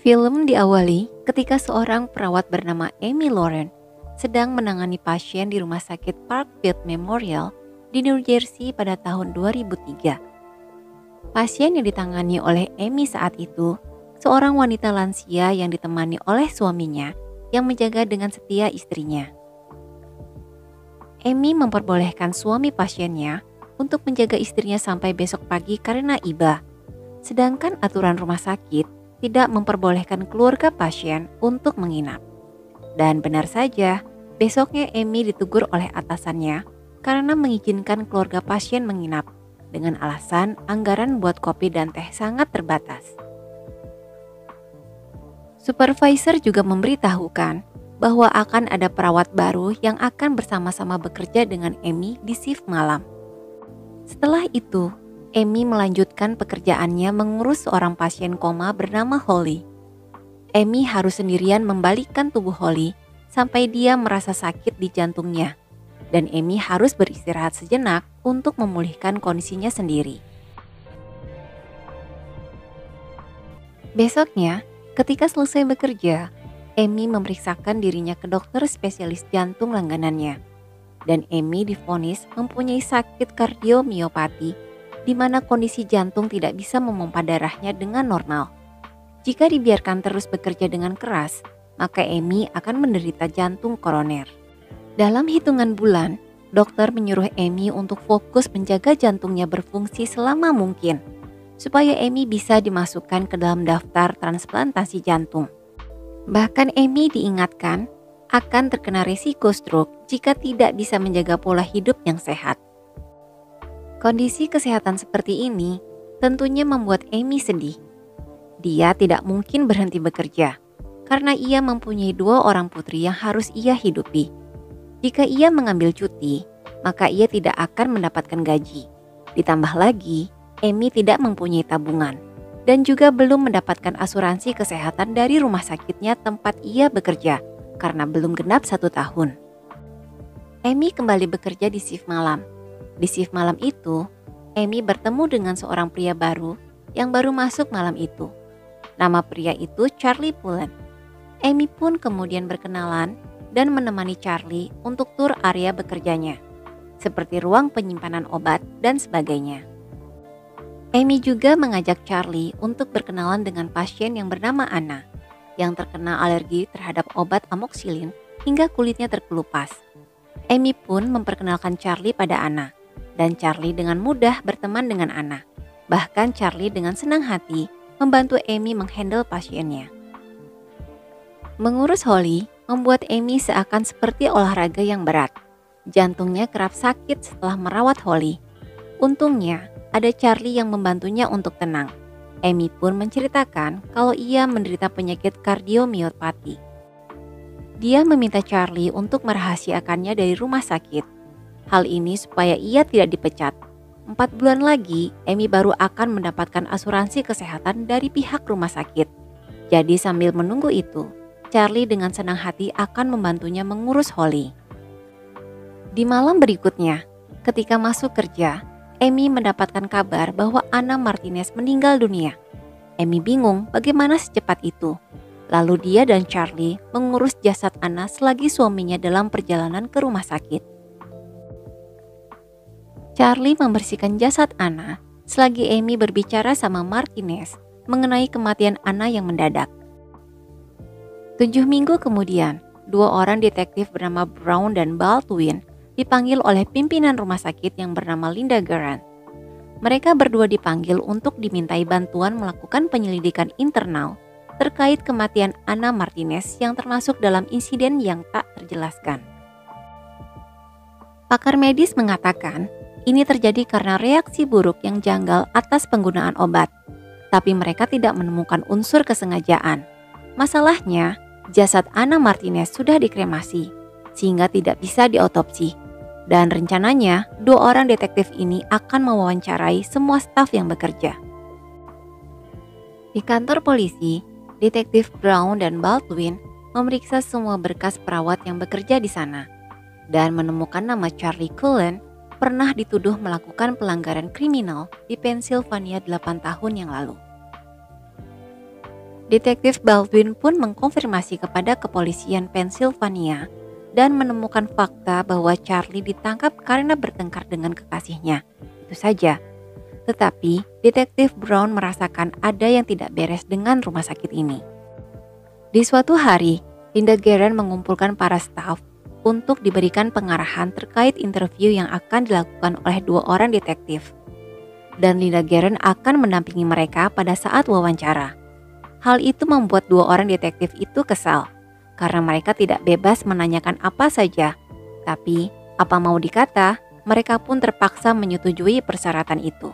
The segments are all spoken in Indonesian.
Film diawali ketika seorang perawat bernama Amy Lauren sedang menangani pasien di rumah sakit Parkfield Memorial di New Jersey pada tahun 2003. Pasien yang ditangani oleh Amy saat itu, seorang wanita lansia yang ditemani oleh suaminya yang menjaga dengan setia istrinya. Amy memperbolehkan suami pasiennya untuk menjaga istrinya sampai besok pagi karena iba. Sedangkan aturan rumah sakit tidak memperbolehkan keluarga pasien untuk menginap. Dan benar saja, besoknya Amy ditegur oleh atasannya karena mengizinkan keluarga pasien menginap dengan alasan anggaran buat kopi dan teh sangat terbatas. Supervisor juga memberitahukan bahwa akan ada perawat baru yang akan bersama-sama bekerja dengan Amy di shift malam. Setelah itu, Amy melanjutkan pekerjaannya mengurus seorang pasien koma bernama Holly. Amy harus sendirian membalikkan tubuh Holly sampai dia merasa sakit di jantungnya. Dan Amy harus beristirahat sejenak untuk memulihkan kondisinya sendiri. Besoknya, ketika selesai bekerja, Amy memeriksakan dirinya ke dokter spesialis jantung langganannya. Dan Amy divonis mempunyai sakit kardiomiopati di mana kondisi jantung tidak bisa memompa darahnya dengan normal. Jika dibiarkan terus bekerja dengan keras, maka Amy akan menderita jantung koroner. Dalam hitungan bulan, dokter menyuruh Amy untuk fokus menjaga jantungnya berfungsi selama mungkin, supaya Amy bisa dimasukkan ke dalam daftar transplantasi jantung. Bahkan Amy diingatkan akan terkena risiko stroke jika tidak bisa menjaga pola hidup yang sehat. Kondisi kesehatan seperti ini tentunya membuat Amy sedih. Dia tidak mungkin berhenti bekerja karena ia mempunyai 2 orang putri yang harus ia hidupi. Jika ia mengambil cuti, maka ia tidak akan mendapatkan gaji. Ditambah lagi, Amy tidak mempunyai tabungan dan juga belum mendapatkan asuransi kesehatan dari rumah sakitnya tempat ia bekerja karena belum genap 1 tahun. Amy kembali bekerja di shift malam. Di shift malam itu, Amy bertemu dengan seorang pria baru yang baru masuk malam itu. Nama pria itu Charlie Pullen. Amy pun kemudian berkenalan dan menemani Charlie untuk tur area bekerjanya, seperti ruang penyimpanan obat dan sebagainya. Amy juga mengajak Charlie untuk berkenalan dengan pasien yang bernama Anna, yang terkena alergi terhadap obat amoxicillin hingga kulitnya terkelupas. Amy pun memperkenalkan Charlie pada Anna. Dan Charlie dengan mudah berteman dengan Anna. Bahkan Charlie dengan senang hati membantu Amy menghandle pasiennya. Mengurus Holly membuat Amy seakan seperti olahraga yang berat. Jantungnya kerap sakit setelah merawat Holly. Untungnya ada Charlie yang membantunya untuk tenang. Amy pun menceritakan kalau ia menderita penyakit kardiomiopati. Dia meminta Charlie untuk merahasiakannya dari rumah sakit. Hal ini supaya ia tidak dipecat. 4 bulan lagi, Amy baru akan mendapatkan asuransi kesehatan dari pihak rumah sakit. Jadi sambil menunggu itu, Charlie dengan senang hati akan membantunya mengurus Holly. Di malam berikutnya, ketika masuk kerja, Amy mendapatkan kabar bahwa Anna Martinez meninggal dunia. Amy bingung bagaimana secepat itu. Lalu dia dan Charlie mengurus jasad Anna selagi suaminya dalam perjalanan ke rumah sakit. Charlie membersihkan jasad Anna selagi Amy berbicara sama Martinez mengenai kematian Anna yang mendadak. 7 minggu kemudian, 2 orang detektif bernama Brown dan Baldwin dipanggil oleh pimpinan rumah sakit yang bernama Linda Garant. Mereka berdua dipanggil untuk dimintai bantuan melakukan penyelidikan internal terkait kematian Anna Martinez yang termasuk dalam insiden yang tak terjelaskan. Pakar medis mengatakan ini terjadi karena reaksi buruk yang janggal atas penggunaan obat, tapi mereka tidak menemukan unsur kesengajaan. Masalahnya, jasad Anna Martinez sudah dikremasi, sehingga tidak bisa diotopsi. Dan rencananya, 2 orang detektif ini akan mewawancarai semua staf yang bekerja. Di kantor polisi, detektif Brown dan Baldwin memeriksa semua berkas perawat yang bekerja di sana, dan menemukan nama Charlie Cullen pernah dituduh melakukan pelanggaran kriminal di Pennsylvania 8 tahun yang lalu. Detektif Baldwin pun mengkonfirmasi kepada kepolisian Pennsylvania dan menemukan fakta bahwa Charlie ditangkap karena bertengkar dengan kekasihnya. Itu saja. Tetapi, Detektif Brown merasakan ada yang tidak beres dengan rumah sakit ini. Di suatu hari, Linda Guerin mengumpulkan para staf untuk diberikan pengarahan terkait interview yang akan dilakukan oleh 2 orang detektif. Dan Linda Guerin akan mendampingi mereka pada saat wawancara. Hal itu membuat 2 orang detektif itu kesal, karena mereka tidak bebas menanyakan apa saja. Tapi, apa mau dikata, mereka pun terpaksa menyetujui persyaratan itu.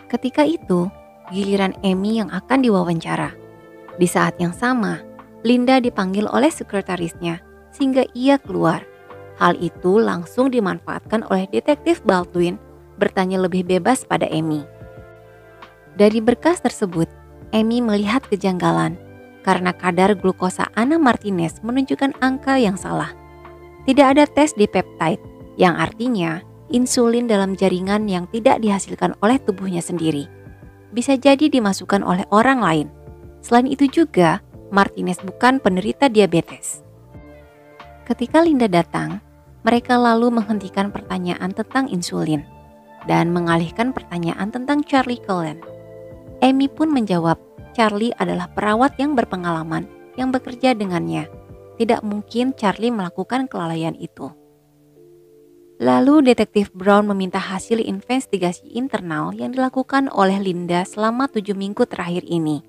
Ketika itu, giliran Amy yang akan diwawancara. Di saat yang sama, Linda dipanggil oleh sekretarisnya sehingga ia keluar. Hal itu langsung dimanfaatkan oleh detektif Baldwin bertanya lebih bebas pada Amy. Dari berkas tersebut, Amy melihat kejanggalan karena kadar glukosa Anna Martinez menunjukkan angka yang salah. Tidak ada tes di peptide, yang artinya insulin dalam jaringan yang tidak dihasilkan oleh tubuhnya sendiri. Bisa jadi dimasukkan oleh orang lain. Selain itu juga, Martinez bukan penderita diabetes. Ketika Linda datang, mereka lalu menghentikan pertanyaan tentang insulin dan mengalihkan pertanyaan tentang Charlie Cullen. Amy pun menjawab, Charlie adalah perawat yang berpengalaman yang bekerja dengannya. Tidak mungkin Charlie melakukan kelalaian itu. Lalu Detektif Brown meminta hasil investigasi internal yang dilakukan oleh Linda selama 7 minggu terakhir ini.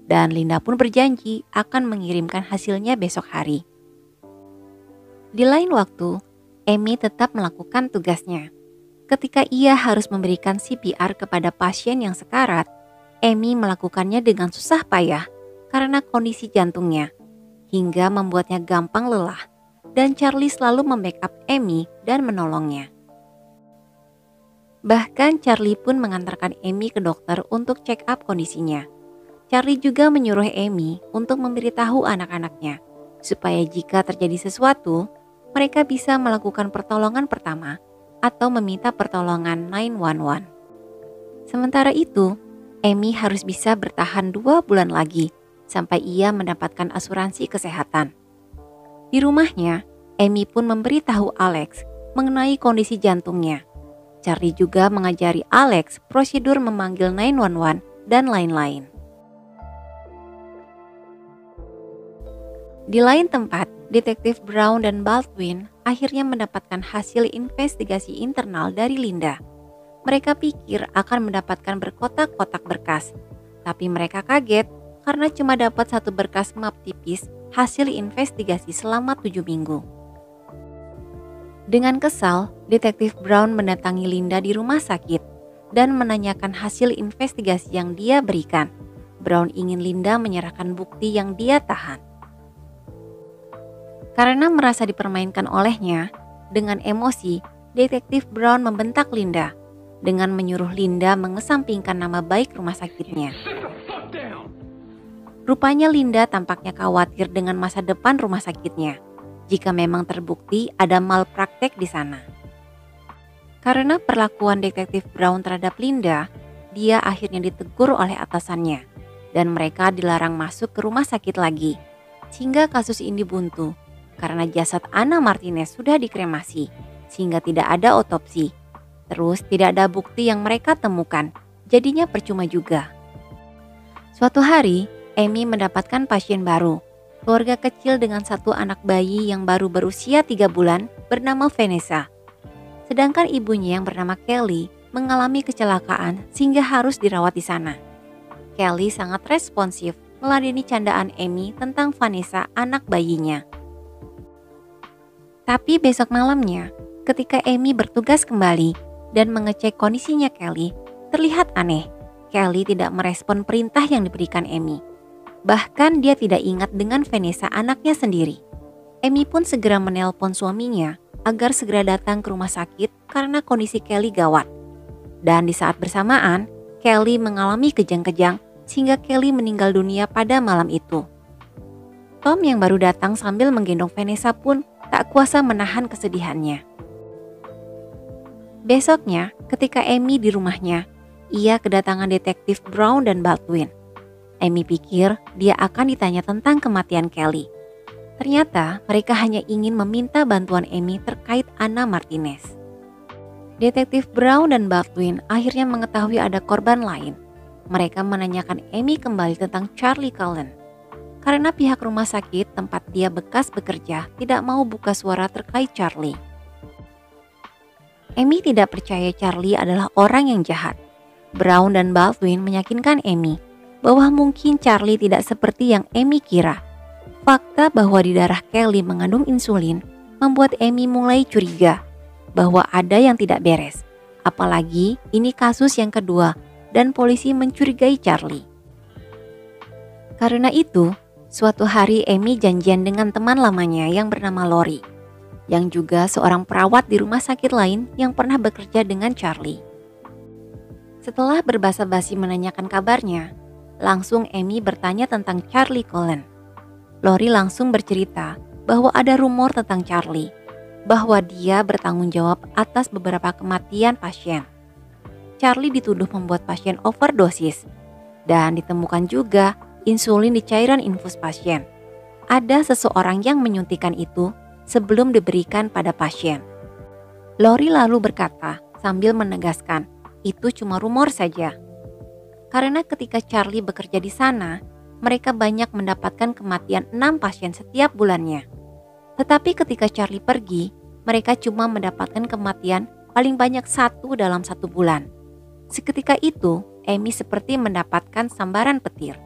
Dan Linda pun berjanji akan mengirimkan hasilnya besok hari. Di lain waktu, Amy tetap melakukan tugasnya. Ketika ia harus memberikan CPR kepada pasien yang sekarat, Amy melakukannya dengan susah payah karena kondisi jantungnya, hingga membuatnya gampang lelah. Dan Charlie selalu membackup Amy dan menolongnya. Bahkan Charlie pun mengantarkan Amy ke dokter untuk check up kondisinya. Charlie juga menyuruh Amy untuk memberitahu anak-anaknya, supaya jika terjadi sesuatu, mereka bisa melakukan pertolongan pertama atau meminta pertolongan 911. Sementara itu, Amy harus bisa bertahan 2 bulan lagi sampai ia mendapatkan asuransi kesehatan. Di rumahnya, Amy pun memberitahu Alex mengenai kondisi jantungnya. Charlie juga mengajari Alex prosedur memanggil 911 dan lain-lain. Di lain tempat, Detektif Brown dan Baldwin akhirnya mendapatkan hasil investigasi internal dari Linda. Mereka pikir akan mendapatkan berkotak-kotak berkas, tapi mereka kaget karena cuma dapat 1 berkas map tipis hasil investigasi selama 7 minggu. Dengan kesal, Detektif Brown mendatangi Linda di rumah sakit dan menanyakan hasil investigasi yang dia berikan. Brown ingin Linda menyerahkan bukti yang dia tahan. Karena merasa dipermainkan olehnya, dengan emosi, Detektif Brown membentak Linda dengan menyuruh Linda mengesampingkan nama baik rumah sakitnya. Rupanya Linda tampaknya khawatir dengan masa depan rumah sakitnya jika memang terbukti ada malpraktek di sana. Karena perlakuan Detektif Brown terhadap Linda, dia akhirnya ditegur oleh atasannya dan mereka dilarang masuk ke rumah sakit lagi. Sehingga kasus ini buntu karena jasad Anna Martinez sudah dikremasi sehingga tidak ada otopsi. Terus tidak ada bukti yang mereka temukan, jadinya percuma juga. Suatu hari, Amy mendapatkan pasien baru, keluarga kecil dengan 1 anak bayi yang baru berusia 3 bulan bernama Vanessa. Sedangkan ibunya yang bernama Kelly mengalami kecelakaan sehingga harus dirawat di sana. Kelly sangat responsif meladeni candaan Amy tentang Vanessa anak bayinya. Tapi besok malamnya, ketika Amy bertugas kembali dan mengecek kondisinya Kelly, terlihat aneh. Kelly tidak merespon perintah yang diberikan Amy. Bahkan dia tidak ingat dengan Vanessa anaknya sendiri. Amy pun segera menelpon suaminya agar segera datang ke rumah sakit karena kondisi Kelly gawat. Dan di saat bersamaan, Kelly mengalami kejang-kejang sehingga Kelly meninggal dunia pada malam itu. Tom yang baru datang sambil menggendong Vanessa pun tak kuasa menahan kesedihannya. Besoknya, ketika Amy di rumahnya, ia kedatangan Detektif Brown dan Baldwin. Amy pikir dia akan ditanya tentang kematian Kelly. Ternyata mereka hanya ingin meminta bantuan Amy terkait Anna Martinez. Detektif Brown dan Baldwin akhirnya mengetahui ada korban lain. Mereka menanyakan Amy kembali tentang Charlie Cullen. Karena pihak rumah sakit tempat dia bekas bekerja tidak mau buka suara terkait Charlie. Amy tidak percaya Charlie adalah orang yang jahat. Brown dan Baldwin meyakinkan Amy bahwa mungkin Charlie tidak seperti yang Amy kira. Fakta bahwa di darah Kelly mengandung insulin membuat Amy mulai curiga bahwa ada yang tidak beres. Apalagi ini kasus yang kedua dan polisi mencurigai Charlie. Karena itu, suatu hari Amy janjian dengan teman lamanya yang bernama Lori, yang juga seorang perawat di rumah sakit lain yang pernah bekerja dengan Charlie. Setelah berbasa-basi menanyakan kabarnya, langsung Amy bertanya tentang Charlie Cullen. Lori langsung bercerita bahwa ada rumor tentang Charlie, bahwa dia bertanggung jawab atas beberapa kematian pasien. Charlie dituduh membuat pasien overdosis dan ditemukan juga insulin di cairan infus pasien. Ada seseorang yang menyuntikkan itu sebelum diberikan pada pasien. Lori lalu berkata sambil menegaskan itu cuma rumor saja. Karena ketika Charlie bekerja di sana, mereka banyak mendapatkan kematian 6 pasien setiap bulannya. Tetapi ketika Charlie pergi, mereka cuma mendapatkan kematian paling banyak 1 dalam 1 bulan. Seketika itu, Amy seperti mendapatkan sambaran petir.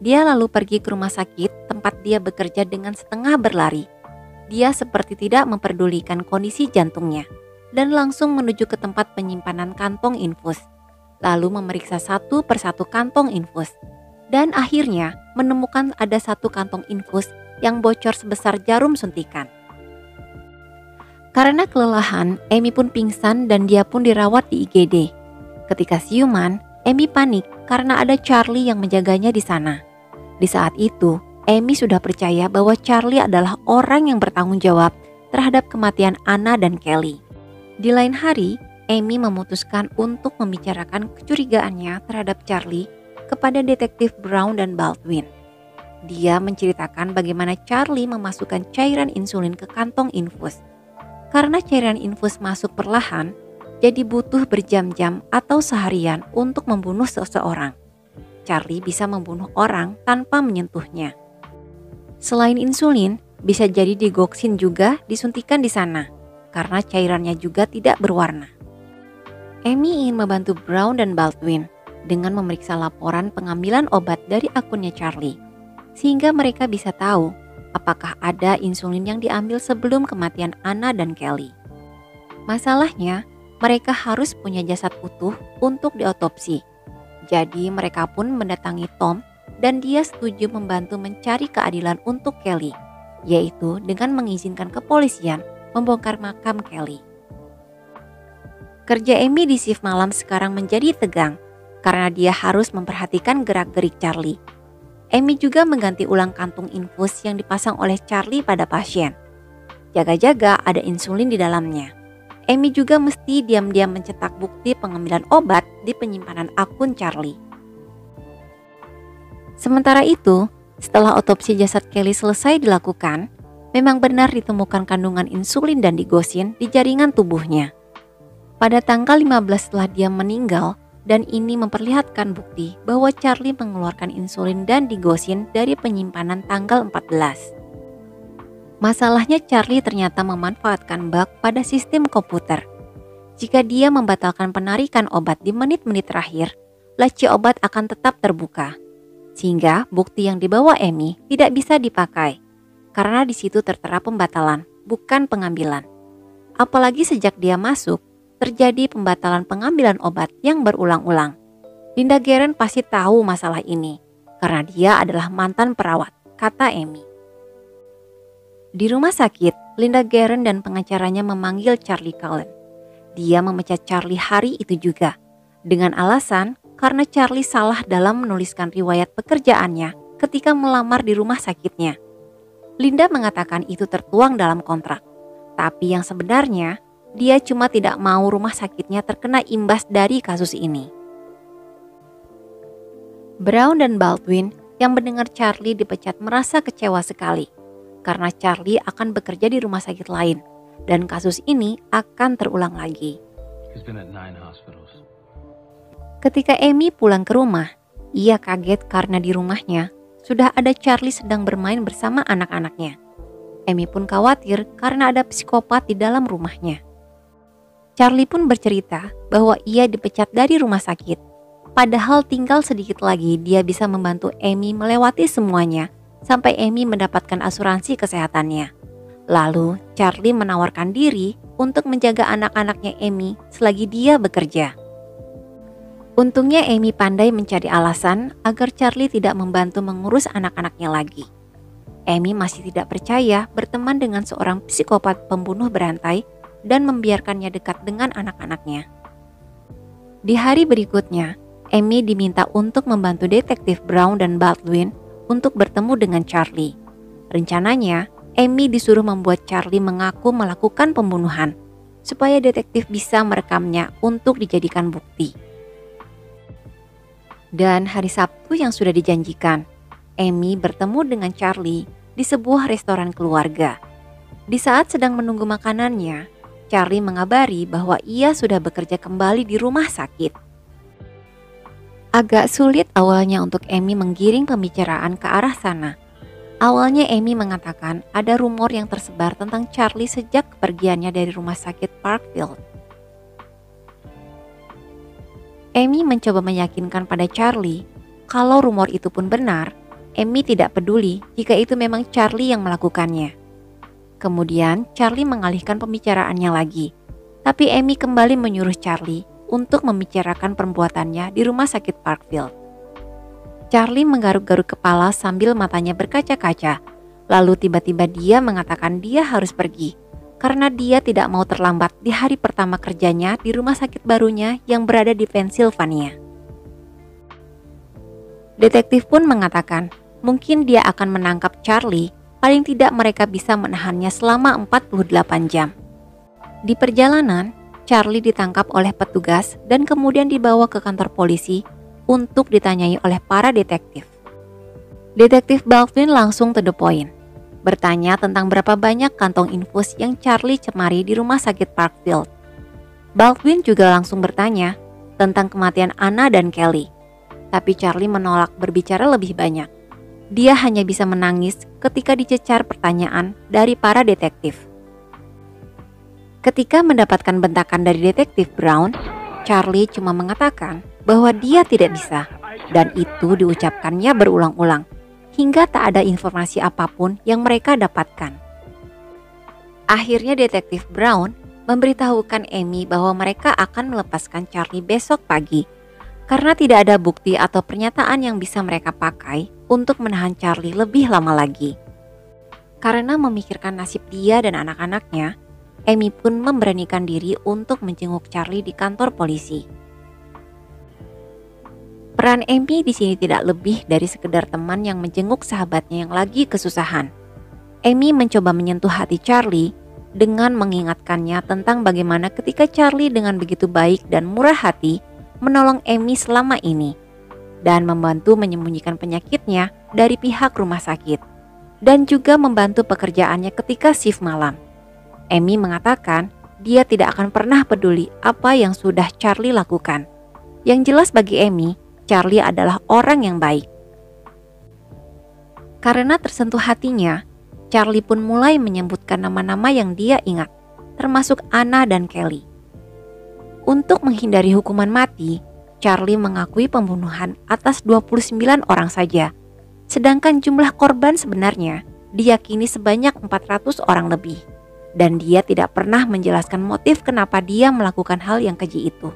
Dia lalu pergi ke rumah sakit tempat dia bekerja dengan setengah berlari. Dia seperti tidak memperdulikan kondisi jantungnya dan langsung menuju ke tempat penyimpanan kantong infus. Lalu memeriksa satu persatu kantong infus. Dan akhirnya menemukan ada 1 kantong infus yang bocor sebesar jarum suntikan. Karena kelelahan, Amy pun pingsan dan dia pun dirawat di IGD. Ketika siuman, Amy panik karena ada Charlie yang menjaganya di sana. Di saat itu, Amy sudah percaya bahwa Charlie adalah orang yang bertanggung jawab terhadap kematian Anna dan Kelly. Di lain hari, Amy memutuskan untuk membicarakan kecurigaannya terhadap Charlie kepada detektif Brown dan Baldwin. Dia menceritakan bagaimana Charlie memasukkan cairan insulin ke kantong infus. Karena cairan infus masuk perlahan, jadi butuh berjam-jam atau seharian untuk membunuh seseorang. Charlie bisa membunuh orang tanpa menyentuhnya. Selain insulin, bisa jadi digoxin juga disuntikan di sana, karena cairannya juga tidak berwarna. Amy ingin membantu Brown dan Baldwin dengan memeriksa laporan pengambilan obat dari akunnya Charlie, sehingga mereka bisa tahu apakah ada insulin yang diambil sebelum kematian Anna dan Kelly. Masalahnya, mereka harus punya jasad utuh untuk diotopsi. Jadi mereka pun mendatangi Tom dan dia setuju membantu mencari keadilan untuk Kelly, yaitu dengan mengizinkan kepolisian membongkar makam Kelly. Kerja Amy di shift malam sekarang menjadi tegang karena dia harus memperhatikan gerak-gerik Charlie. Amy juga mengganti ulang kantung infus yang dipasang oleh Charlie pada pasien. Jaga-jaga ada insulin di dalamnya. Amy juga mesti diam-diam mencetak bukti pengambilan obat di penyimpanan akun Charlie. Sementara itu, setelah otopsi jasad Kelly selesai dilakukan, memang benar ditemukan kandungan insulin dan digosin di jaringan tubuhnya. Pada tanggal 15 setelah dia meninggal, dan ini memperlihatkan bukti bahwa Charlie mengeluarkan insulin dan digosin dari penyimpanan tanggal 14. Masalahnya Charlie ternyata memanfaatkan bug pada sistem komputer. Jika dia membatalkan penarikan obat di menit-menit terakhir, laci obat akan tetap terbuka. Sehingga bukti yang dibawa Amy tidak bisa dipakai, karena di situ tertera pembatalan, bukan pengambilan. Apalagi sejak dia masuk, terjadi pembatalan pengambilan obat yang berulang-ulang. Linda Guerin pasti tahu masalah ini, karena dia adalah mantan perawat, kata Amy. Di rumah sakit, Linda Guerin dan pengacaranya memanggil Charlie Cullen. Dia memecat Charlie hari itu juga, dengan alasan karena Charlie salah dalam menuliskan riwayat pekerjaannya ketika melamar di rumah sakitnya. Linda mengatakan itu tertuang dalam kontrak, tapi yang sebenarnya dia cuma tidak mau rumah sakitnya terkena imbas dari kasus ini. Brown dan Baldwin yang mendengar Charlie dipecat merasa kecewa sekali karena Charlie akan bekerja di rumah sakit lain dan kasus ini akan terulang lagi. Ketika Amy pulang ke rumah, ia kaget karena di rumahnya sudah ada Charlie sedang bermain bersama anak-anaknya. Amy pun khawatir karena ada psikopat di dalam rumahnya. Charlie pun bercerita bahwa ia dipecat dari rumah sakit. Padahal tinggal sedikit lagi dia bisa membantu Amy melewati semuanya sampai Amy mendapatkan asuransi kesehatannya. Lalu Charlie menawarkan diri untuk menjaga anak-anaknya Amy selagi dia bekerja. Untungnya Amy pandai mencari alasan agar Charlie tidak membantu mengurus anak-anaknya lagi. Amy masih tidak percaya berteman dengan seorang psikopat pembunuh berantai dan membiarkannya dekat dengan anak-anaknya. Di hari berikutnya, Amy diminta untuk membantu detektif Brown dan Baldwin untuk bertemu dengan Charlie. Rencananya, Amy disuruh membuat Charlie mengaku melakukan pembunuhan supaya detektif bisa merekamnya untuk dijadikan bukti. Dan hari Sabtu yang sudah dijanjikan, Amy bertemu dengan Charlie di sebuah restoran keluarga. Di saat sedang menunggu makanannya, Charlie mengabari bahwa ia sudah bekerja kembali di rumah sakit. Agak sulit awalnya untuk Amy menggiring pembicaraan ke arah sana. Awalnya Amy mengatakan ada rumor yang tersebar tentang Charlie sejak kepergiannya dari rumah sakit Parkfield. Amy mencoba meyakinkan pada Charlie kalau rumor itu pun benar. Amy tidak peduli jika itu memang Charlie yang melakukannya. Kemudian Charlie mengalihkan pembicaraannya lagi. Tapi Amy kembali menyuruh Charlie untuk membicarakan perbuatannya di rumah sakit Parkfield. Charlie menggaruk-garuk kepala sambil matanya berkaca-kaca. Lalu tiba-tiba dia mengatakan dia harus pergi karena dia tidak mau terlambat di hari pertama kerjanya di rumah sakit barunya yang berada di Pennsylvania. Detektif pun mengatakan mungkin dia akan menangkap Charlie, paling tidak mereka bisa menahannya selama 48 jam. Di perjalanan, Charlie ditangkap oleh petugas dan kemudian dibawa ke kantor polisi untuk ditanyai oleh para detektif. Detektif Baldwin langsung to the point, bertanya tentang berapa banyak kantong infus yang Charlie cemari di rumah sakit Parkfield. Baldwin juga langsung bertanya tentang kematian Anna dan Kelly, tapi Charlie menolak berbicara lebih banyak. Dia hanya bisa menangis ketika dicecar pertanyaan dari para detektif. Ketika mendapatkan bentakan dari detektif Brown, Charlie cuma mengatakan bahwa dia tidak bisa, dan itu diucapkannya berulang-ulang hingga tak ada informasi apapun yang mereka dapatkan. Akhirnya detektif Brown memberitahukan Amy bahwa mereka akan melepaskan Charlie besok pagi karena tidak ada bukti atau pernyataan yang bisa mereka pakai untuk menahan Charlie lebih lama lagi. Karena memikirkan nasib dia dan anak-anaknya, Amy pun memberanikan diri untuk menjenguk Charlie di kantor polisi. Peran Amy di sini tidak lebih dari sekedar teman yang menjenguk sahabatnya yang lagi kesusahan. Amy mencoba menyentuh hati Charlie dengan mengingatkannya tentang bagaimana ketika Charlie dengan begitu baik dan murah hati menolong Amy selama ini dan membantu menyembunyikan penyakitnya dari pihak rumah sakit dan juga membantu pekerjaannya ketika shift malam. Amy mengatakan dia tidak akan pernah peduli apa yang sudah Charlie lakukan. Yang jelas bagi Amy, Charlie adalah orang yang baik. Karena tersentuh hatinya, Charlie pun mulai menyebutkan nama-nama yang dia ingat, termasuk Anna dan Kelly. Untuk menghindari hukuman mati, Charlie mengakui pembunuhan atas 29 orang saja, sedangkan jumlah korban sebenarnya diyakini sebanyak 400 orang lebih. Dan dia tidak pernah menjelaskan motif kenapa dia melakukan hal yang keji itu.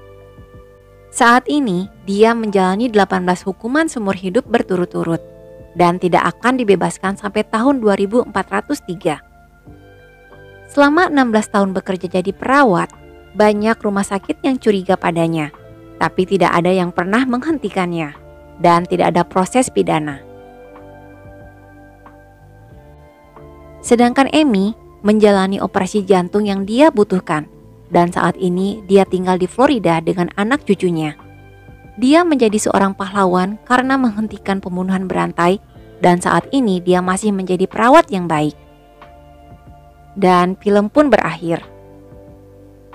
Saat ini, dia menjalani 18 hukuman seumur hidup berturut-turut dan tidak akan dibebaskan sampai tahun 2403. Selama 16 tahun bekerja jadi perawat, banyak rumah sakit yang curiga padanya, tapi tidak ada yang pernah menghentikannya dan tidak ada proses pidana. Sedangkan Amy menjalani operasi jantung yang dia butuhkan dan saat ini dia tinggal di Florida dengan anak cucunya. Dia menjadi seorang pahlawan karena menghentikan pembunuhan berantai, dan saat ini dia masih menjadi perawat yang baik. Dan film pun berakhir.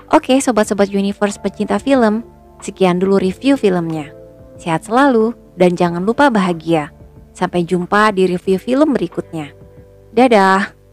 Oke sobat-sobat Universe pecinta film, sekian dulu review filmnya. Sehat selalu dan jangan lupa bahagia. Sampai jumpa di review film berikutnya. Dadah!